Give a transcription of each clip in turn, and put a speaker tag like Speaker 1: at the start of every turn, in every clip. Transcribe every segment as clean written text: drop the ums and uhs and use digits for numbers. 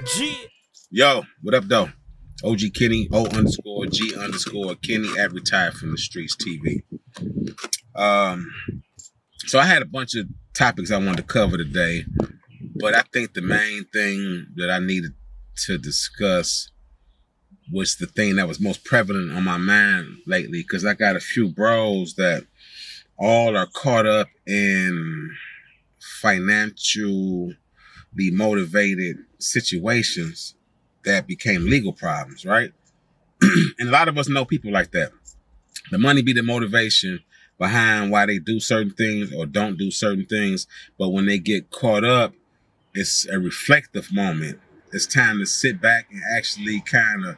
Speaker 1: G.
Speaker 2: Yo, what up, though? OG Kenny, O_G_Kenny at Retired from the Streets TV. So I had a bunch of topics I wanted to cover today, but I think the main thing that I needed to discuss was the thing that was most prevalent on my mind lately, because I got a few bros that all are caught up in financially motivated situations that became legal problems, right? And a lot of us know people like that. The money be the motivation behind why they do certain things or don't do certain things. But when they get caught up, it's a reflective moment. It's time to sit back and actually kind of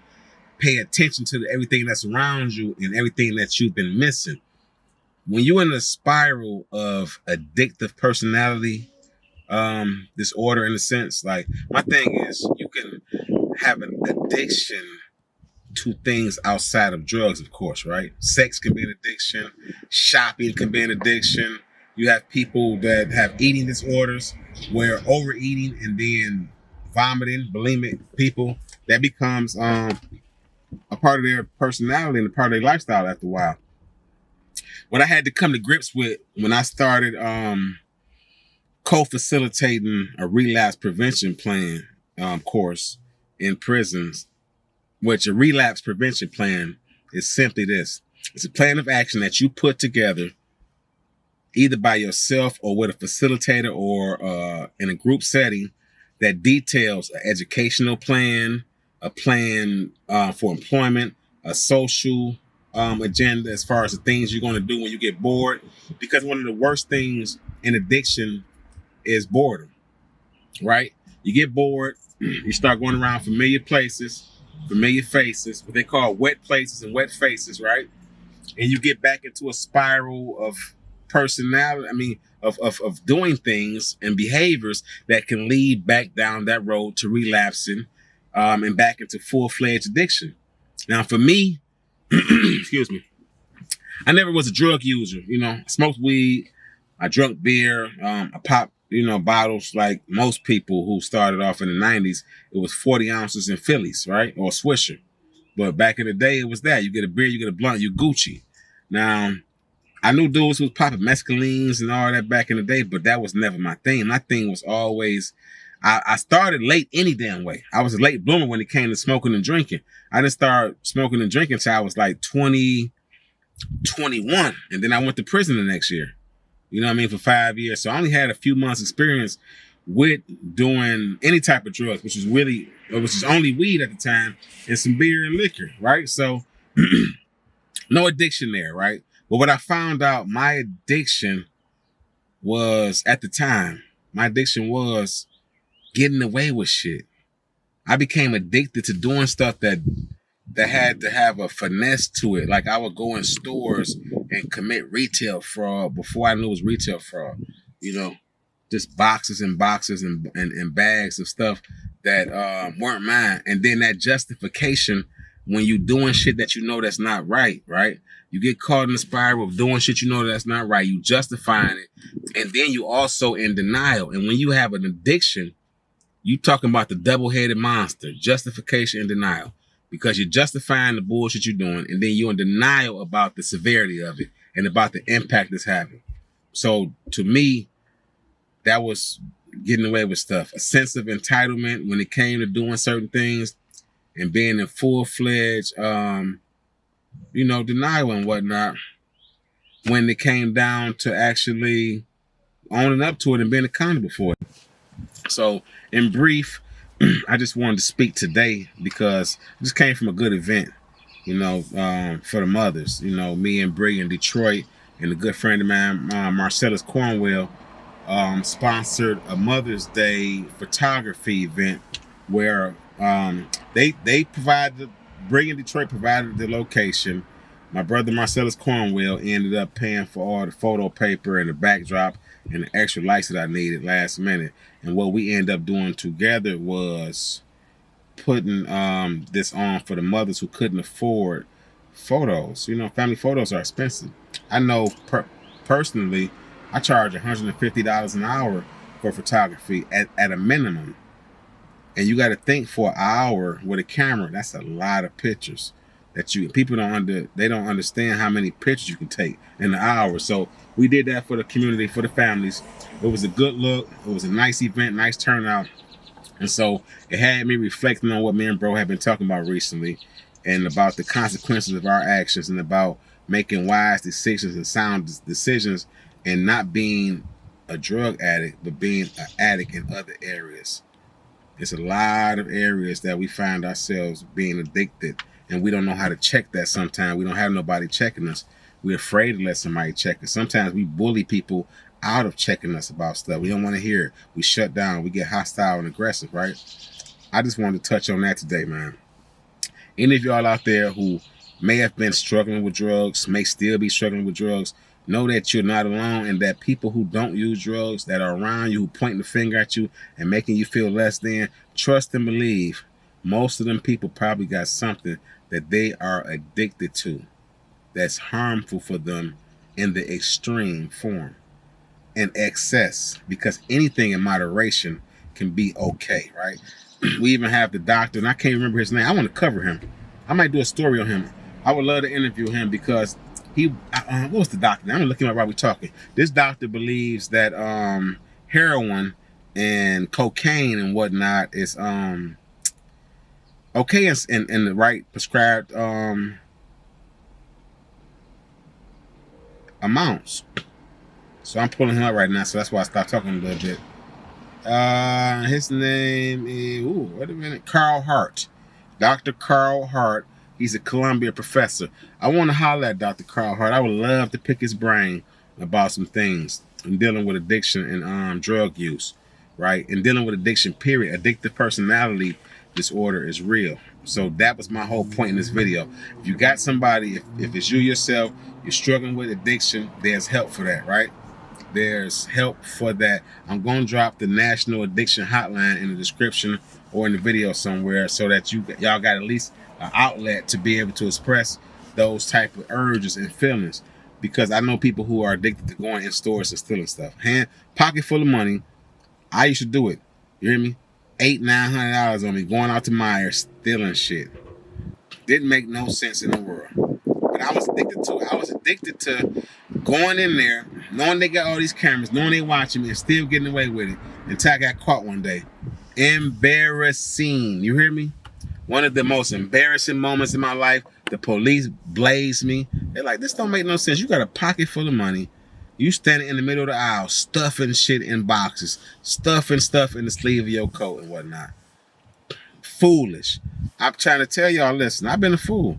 Speaker 2: pay attention to everything that's around you and everything that you've been missing. When you're in a spiral of addictive personality disorder, in a sense, like, my thing is, you can have an addiction to things outside of drugs, of course, right? Sex can be an addiction. Shopping can be an addiction. You have people that have eating disorders where overeating and then vomiting, bulimic people, that becomes a part of their personality and a part of their lifestyle after a while. What I had to come to grips with when I started co-facilitating a relapse prevention plan course in prisons, which a relapse prevention plan is simply this. It's a plan of action that you put together either by yourself or with a facilitator or in a group setting that details an educational plan, a plan for employment, a social agenda as far as the things you're going to do when you get bored. Because one of the worst things in addiction is boredom, right? You get bored, you start going around familiar places, familiar faces, what they call wet places and wet faces, right? And you get back into a spiral of personality, of doing things and behaviors that can lead back down that road to relapsing and back into full-fledged addiction. Now, for me, excuse me, I never was a drug user. I smoked weed, I drank beer, I popped, bottles like most people who started off in the 90s. It was 40 ounces in Phillies, right? Or Swisher. But back in the day, it was that. You get a beer, you get a blunt, you Gucci. Now, I knew dudes who was popping mescalines and all that back in the day, but that was never my thing. My thing was always, I started late any damn way. I was a late bloomer when it came to smoking and drinking. I didn't start smoking and drinking until I was like 20, 21. And then I went to prison the next year. For 5 years. So I only had a few months experience with doing any type of drugs, which is only weed at the time and some beer and liquor, right? So no addiction there, right? But what I found out, my addiction was getting away with shit. I became addicted to doing stuff that had to have a finesse to it. Like, I would go in stores and commit retail fraud before I knew it was retail fraud. Just boxes and boxes and bags of stuff that weren't mine. And then that justification when you doing shit that that's not right, right? You get caught in the spiral of doing shit that's not right. You justifying it. And then you also in denial. And when you have an addiction, you talking about the double-headed monster, justification and denial. Because you're justifying the bullshit you're doing, and then you're in denial about the severity of it and about the impact it's having. So to me, that was getting away with stuff. A sense of entitlement when it came to doing certain things and being in full-fledged, denial and whatnot when it came down to actually owning up to it and being accountable for it. So in brief, I just wanted to speak today because I just came from a good event, for the mothers. Me and Bree in Detroit and a good friend of mine, Marcellus Cornwell, sponsored a Mother's Day photography event where they provided, Bree in Detroit provided the location. My brother Marcellus Cornwell ended up paying for all the photo paper and the backdrop and the extra lights that I needed last minute. And what we ended up doing together was putting this on for the mothers who couldn't afford photos. Family photos are expensive. I know personally, I charge $150 an hour for photography at a minimum. And you got to think, for an hour with a camera, that's a lot of pictures that people don't understand how many pictures you can take in an hour. So we did that for the community, for the families. It was a good look. It was a nice event, nice turnout. And so it had me reflecting on what me and bro have been talking about recently, and about the consequences of our actions, and about making wise decisions and sound decisions, and not being a drug addict, but being an addict in other areas. It's a lot of areas that we find ourselves being addicted, and we don't know how to check that sometimes. We don't have nobody checking us. We're afraid to let somebody check us. Sometimes we bully people out of checking us about stuff. We don't want to hear it. We shut down. We get hostile and aggressive, right? I just wanted to touch on that today, man. Any of y'all out there who may have been struggling with drugs, may still be struggling with drugs, know that you're not alone, and that people who don't use drugs, that are around you, who pointing the finger at you and making you feel less than, trust and believe, most of them people probably got something that they are addicted to that's harmful for them in the extreme form and excess, because anything in moderation can be okay, right? We even have the doctor, and I can't remember his name. I want to cover him. I might do a story on him. I would love to interview him, because what was the doctor? I'm gonna look him up while we're talking. This doctor believes that heroin and cocaine and whatnot is okay in the right prescribed amounts. So I'm pulling him up right now, so that's why I stopped talking a little bit. His name is, wait a minute, Carl Hart. Dr. Carl Hart. He's a Columbia professor. I want to holler at Dr. Carl Hart. I would love to pick his brain about some things in dealing with addiction and drug use, right? And dealing with addiction, period. Addictive personality disorder is real. So that was my whole point in this video. If you got somebody, if it's you yourself, you're struggling with addiction, there's help for that, right? There's help for that. I'm going to drop the National Addiction Hotline in the description or in the video somewhere, so that y'all got at least an outlet to be able to express those type of urges and feelings. Because I know people who are addicted to going in stores and stealing stuff. Pocket full of money. I used to do it. You hear me? $800-900 on me, going out to Myers, stealing shit. Didn't make no sense in the world. But I was addicted to it. I was addicted to going in there, knowing they got all these cameras, knowing they watching me, and still getting away with it, until I got caught one day. Embarrassing. You hear me? One of the most embarrassing moments in my life. The police blazed me. They're like, this don't make no sense. You got a pocket full of money. You standing in the middle of the aisle, stuffing shit in boxes, stuffing stuff in the sleeve of your coat and whatnot. Foolish. I'm trying to tell y'all, listen, I've been a fool.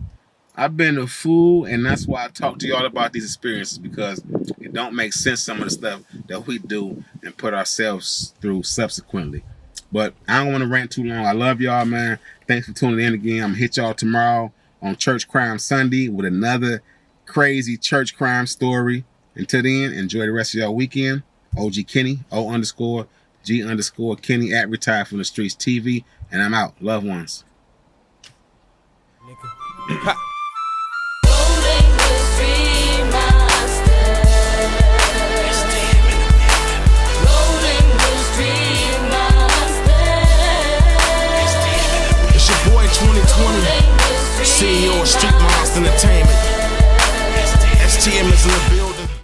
Speaker 2: I've been a fool, and that's why I talk to y'all about these experiences, because it don't make sense, some of the stuff that we do and put ourselves through subsequently. But I don't want to rant too long. I love y'all, man. Thanks for tuning in again. I'm going to hit y'all tomorrow on Church Crime Sunday with another crazy church crime story. Until then, enjoy the rest of y'all weekend. OG Kenny, O_G_Kenny at Retired from the Streets TV. And I'm out. Loved ones. Nigga.